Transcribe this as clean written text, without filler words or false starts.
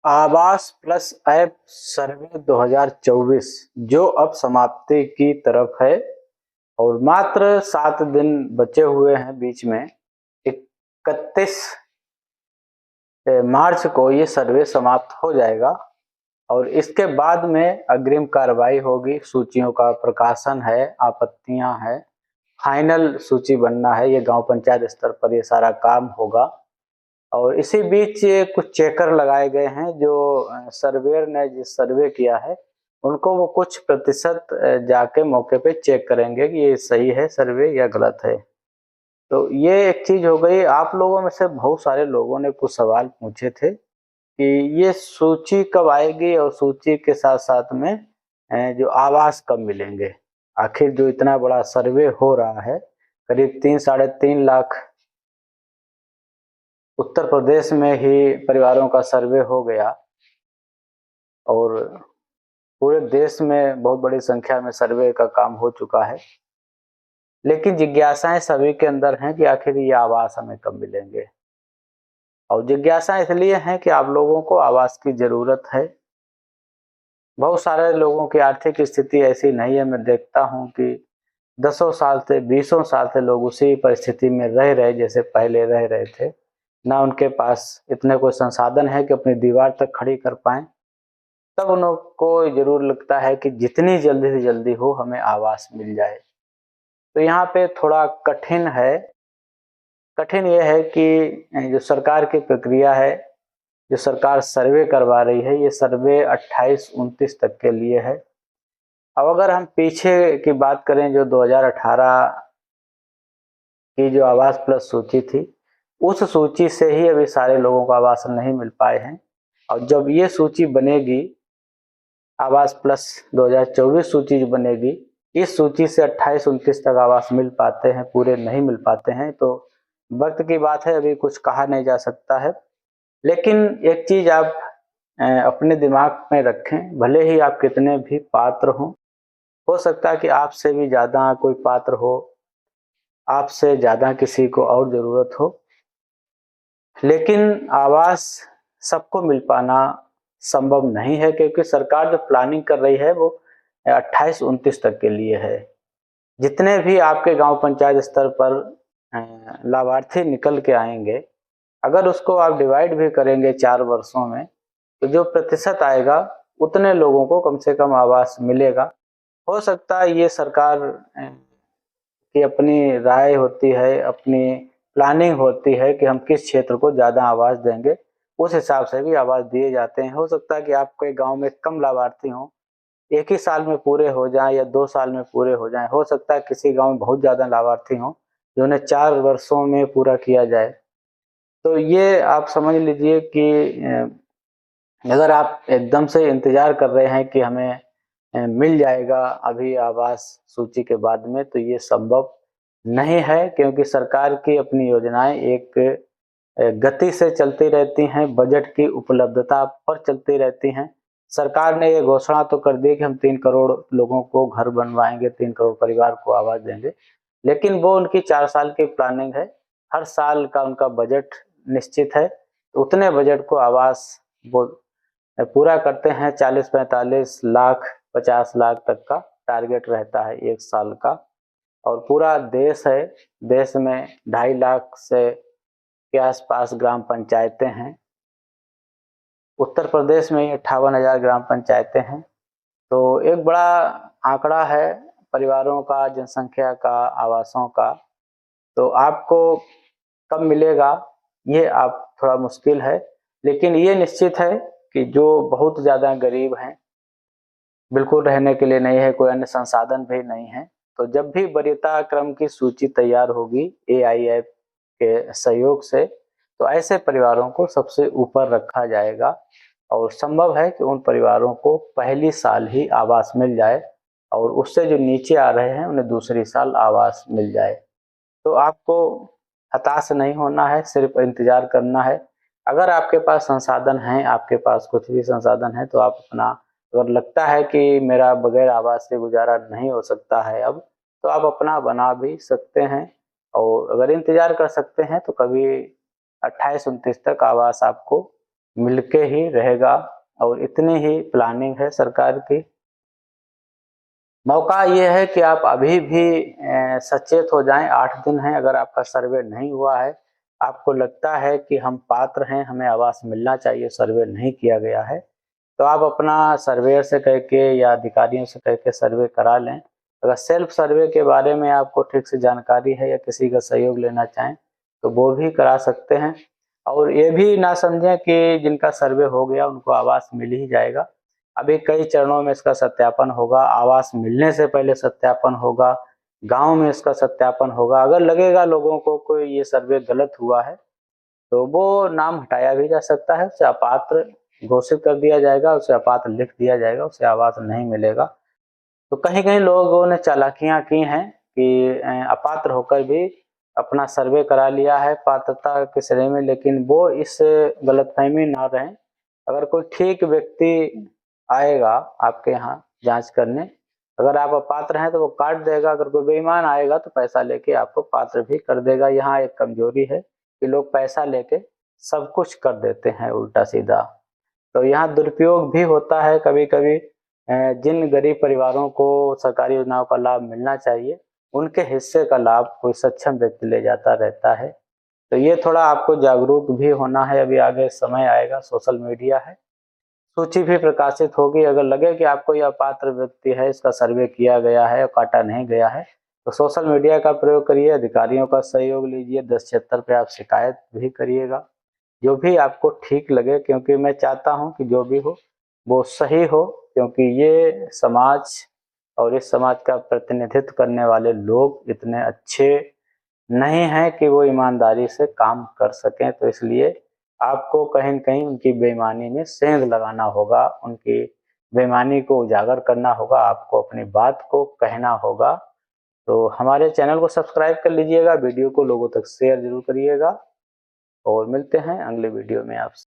आवास plus app सर्वे 2024 जो अब समाप्ति की तरफ है और मात्र 7 दिन बचे हुए हैं बीच में। 31 मार्च को ये सर्वे समाप्त हो जाएगा और इसके बाद में अग्रिम कार्रवाई होगी। सूचियों का प्रकाशन है, आपत्तियां हैं, फाइनल सूची बनना है। ये गांव पंचायत स्तर पर ये सारा काम होगा और इसी बीच ये कुछ चेकर लगाए गए हैं जो सर्वेयर ने जिस सर्वे किया है उनको वो कुछ प्रतिशत जाके मौके पे चेक करेंगे कि ये सही है सर्वे या गलत है। तो ये एक चीज हो गई। आप लोगों में से बहुत सारे लोगों ने कुछ सवाल पूछे थे कि ये सूची कब आएगी और सूची के साथ साथ में जो आवास कब मिलेंगे। आखिर जो इतना बड़ा सर्वे हो रहा है, करीब 3-3.5 लाख उत्तर प्रदेश में ही परिवारों का सर्वे हो गया और पूरे देश में बहुत बड़ी संख्या में सर्वे का काम हो चुका है। लेकिन जिज्ञासाएं सभी के अंदर हैं कि आखिर ये आवास हमें कब मिलेंगे। और जिज्ञासा इसलिए है कि आप लोगों को आवास की जरूरत है। बहुत सारे लोगों की आर्थिक स्थिति ऐसी नहीं है। मैं देखता हूं कि 10 साल से 20 साल से लोग उसी परिस्थिति में रह रहे जैसे पहले रह रहे थे। ना उनके पास इतने कोई संसाधन है कि अपनी दीवार तक खड़ी कर पाए। तब उनको जरूर लगता है कि जितनी जल्दी से जल्दी हो हमें आवास मिल जाए। तो यहाँ पे थोड़ा कठिन है। कठिन यह है कि जो सरकार की प्रक्रिया है, जो सरकार सर्वे करवा रही है, ये सर्वे 28-29 तक के लिए है। अब अगर हम पीछे की बात करें, जो 2018 की जो आवास प्लस सूची थी, उस सूची से ही अभी सारे लोगों को आवास नहीं मिल पाए हैं। और जब ये सूची बनेगी, आवास प्लस 2024 सूची जो बनेगी, इस सूची से 28-29 तक आवास मिल पाते हैं, पूरे नहीं मिल पाते हैं। तो वक्त की बात है, अभी कुछ कहा नहीं जा सकता है। लेकिन एक चीज आप अपने दिमाग में रखें, भले ही आप कितने भी पात्र हो सकता है कि आपसे भी ज्यादा कोई पात्र हो, आपसे ज्यादा किसी को और जरूरत हो, लेकिन आवास सबको मिल पाना संभव नहीं है क्योंकि सरकार जो प्लानिंग कर रही है वो 28-29 तक के लिए है। जितने भी आपके गांव पंचायत स्तर पर लाभार्थी निकल के आएंगे, अगर उसको आप डिवाइड भी करेंगे 4 वर्षों में, तो जो प्रतिशत आएगा उतने लोगों को कम से कम आवास मिलेगा। हो सकता है ये सरकार की अपनी राय होती है, अपनी प्लानिंग होती है कि हम किस क्षेत्र को ज्यादा आवास देंगे, उस हिसाब से भी आवास दिए जाते हैं। हो सकता है कि आपके गांव में कम लाभार्थी हों, एक ही साल में पूरे हो जाएं या 2 साल में पूरे हो जाएं। हो सकता है किसी गांव में बहुत ज्यादा लाभार्थी हों जो उन्हें 4 वर्षों में पूरा किया जाए। तो ये आप समझ लीजिए कि अगर आप एकदम से इंतजार कर रहे हैं कि हमें मिल जाएगा अभी आवास सूची के बाद में, तो ये संभव नहीं है क्योंकि सरकार की अपनी योजनाएं एक गति से चलती रहती हैं, बजट की उपलब्धता पर चलती रहती हैं। सरकार ने ये घोषणा तो कर दी कि हम 3 करोड़ लोगों को घर बनवाएंगे, 3 करोड़ परिवार को आवास देंगे, लेकिन वो उनकी 4 साल की प्लानिंग है। हर साल का उनका बजट निश्चित है, उतने बजट को आवास वो पूरा करते हैं। 40-45 लाख 50 लाख तक का टारगेट रहता है एक साल का। और पूरा देश है, देश में 2.5 लाख से के आसपास ग्राम पंचायतें हैं। उत्तर प्रदेश में 58,000 ग्राम पंचायतें हैं। तो एक बड़ा आंकड़ा है परिवारों का, जनसंख्या का, आवासों का। तो आपको कब मिलेगा ये आप थोड़ा मुश्किल है, लेकिन ये निश्चित है कि जो बहुत ज़्यादा गरीब हैं, बिल्कुल रहने के लिए नहीं है, कोई अन्य संसाधन भी नहीं है, तो जब भी वरीयता क्रम की सूची तैयार होगी AIF के सहयोग से, तो ऐसे परिवारों को सबसे ऊपर रखा जाएगा और संभव है कि उन परिवारों को पहली साल ही आवास मिल जाए और उससे जो नीचे आ रहे हैं उन्हें दूसरी साल आवास मिल जाए। तो आपको हताश नहीं होना है, सिर्फ इंतजार करना है। अगर आपके पास संसाधन हैं, आपके पास कुछ भी संसाधन है, तो आप अपना, अगर लगता है कि मेरा बगैर आवास से गुजारा नहीं हो सकता है अब, तो आप अपना बना भी सकते हैं। और अगर इंतजार कर सकते हैं तो कभी 28-29 तक आवास आपको मिलके ही रहेगा और इतनी ही प्लानिंग है सरकार की। मौका ये है कि आप अभी भी सचेत हो जाएं। 8 दिन हैं, अगर आपका सर्वे नहीं हुआ है, आपको लगता है कि हम पात्र हैं, हमें आवास मिलना चाहिए, सर्वे नहीं किया गया है, तो आप अपना सर्वेयर से कह के या अधिकारियों से कह के सर्वे करा लें। अगर सेल्फ सर्वे के बारे में आपको ठीक से जानकारी है या किसी का सहयोग लेना चाहें तो वो भी करा सकते हैं। और ये भी ना समझें कि जिनका सर्वे हो गया उनको आवास मिल ही जाएगा। अभी कई चरणों में इसका सत्यापन होगा, आवास मिलने से पहले सत्यापन होगा, गाँव में इसका सत्यापन होगा। अगर लगेगा लोगों को कोई ये सर्वे गलत हुआ है तो वो नाम हटाया भी जा सकता है, उसे अपात्र घोषित कर दिया जाएगा, उसे अपात्र लिख दिया जाएगा, उसे आवास नहीं मिलेगा। तो कहीं-कहीं लोगों ने चालाकियाँ की हैं कि अपात्र होकर भी अपना सर्वे करा लिया है पात्रता के श्रेणी में, लेकिन वो इस गलतफ़हमी ना रहें। अगर कोई ठीक व्यक्ति आएगा आपके यहाँ जाँच करने, अगर आप अपात्र हैं तो वो काट देगा, अगर कोई बेईमान आएगा तो पैसा लेके आपको पात्र भी कर देगा। यहाँ एक कमज़ोरी है कि लोग पैसा लेके सब कुछ कर देते हैं उल्टा-सीधा। तो यहाँ दुरुपयोग भी होता है कभी-कभी। जिन गरीब परिवारों को सरकारी योजनाओं का लाभ मिलना चाहिए, उनके हिस्से का लाभ कोई सक्षम व्यक्ति ले जाता रहता है। तो ये थोड़ा आपको जागरूक भी होना है, अभी आगे समय आएगा, सोशल मीडिया है, सूची भी प्रकाशित होगी। अगर लगे कि आपको यह अपात्र व्यक्ति है, इसका सर्वे किया गया है और काटा नहीं गया है, तो सोशल मीडिया का प्रयोग करिए, अधिकारियों का सहयोग लीजिए, 1076 पे आप शिकायत भी करिएगा। जो भी आपको ठीक लगे, क्योंकि मैं चाहता हूँ कि जो भी हो वो सही हो, क्योंकि ये समाज और इस समाज का प्रतिनिधित्व करने वाले लोग इतने अच्छे नहीं हैं कि वो ईमानदारी से काम कर सकें। तो इसलिए आपको कहीं न कहीं उनकी बेईमानी में सेंध लगाना होगा, उनकी बेईमानी को उजागर करना होगा, आपको अपनी बात को कहना होगा। तो हमारे चैनल को सब्सक्राइब कर लीजिएगा, वीडियो को लोगों तक शेयर ज़रूर करिएगा और मिलते हैं अगले वीडियो में आपसे।